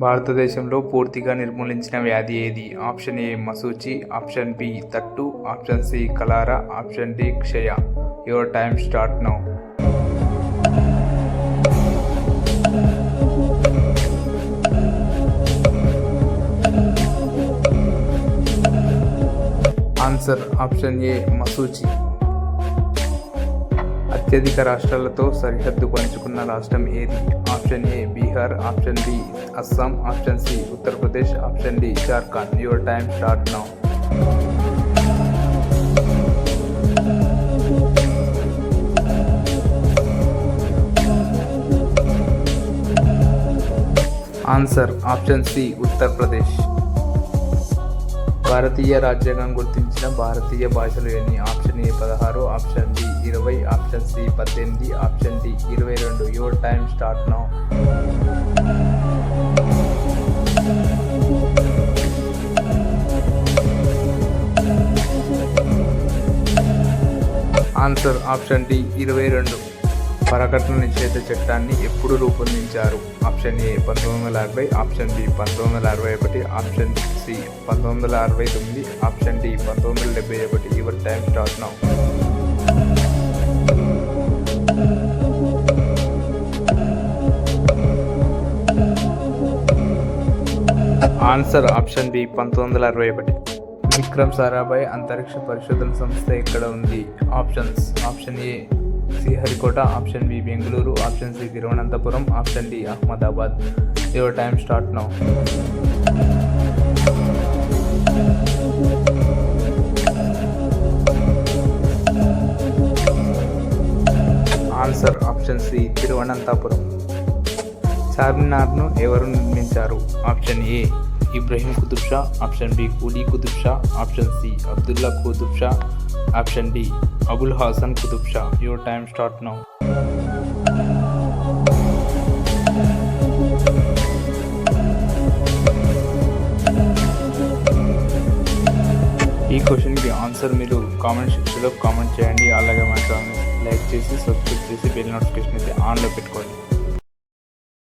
భారతదేశంలో పూర్తిగా నిర్మూలించిన వ్యాధి ఏది? ఆప్షన్ ఏ మశూచి, ఆప్షన్ బి తట్టు, ఆప్షన్ సి కలారా, ఆప్షన్ డి క్షయ. Your time start now. Answer option A మశూచి. అత్యధిక రాష్ట్రాలతో సరిహద్దు పంచుకున్న రాష్ట్రం ఏది? Option A Bihar, option B Assam, option C Uttar Pradesh, option D Jharkhand. Your time start now. Answer option C Uttar Pradesh. భారతీయ రాజ్యాంగం గుర్తించిన భారతీయ భాషలు ఎన్ని? Option A 16, option B 20, option C 18, option D 22. Your time start now. Answer option D 22. వరకట్న నిషేధ చట్టాన్ని ఎప్పుడు రూపొందించారు? Option A 1960, option B 1961, option C 1969, option D 1971. Your time start now. Answer option B 1961. Vikram Sarabhai అంతరిక్ష పరిశోధన సంస్థ ఎక్కడ ఉంది? Options option A Sriharikota, option B Bengaluru, option C Thiruvananthapuram, option D Ahmedabad. Your time start now. Answer option C Thiruvananthapuram. చార్మినార్ను ఎవరు నిర్మించారు? Option A Ibrahim Qutb Shah, option B Quli Qutb Shah, option C Abdullah Qutub Shah, option D Abul Hasan Qutub Shah. Your time start now. ఈ క్వశ్చన్కి ఆన్సర్ మీరు కామెంట్ సెక్షన్లో కామెంట్ చేయండి. అలాగే మా ఛానల్ లైక్ చేసి సబ్స్క్రైబ్ చేసి బెల్ నోటిఫికేషన్ అయితే ఆన్లో పెట్టుకోండి.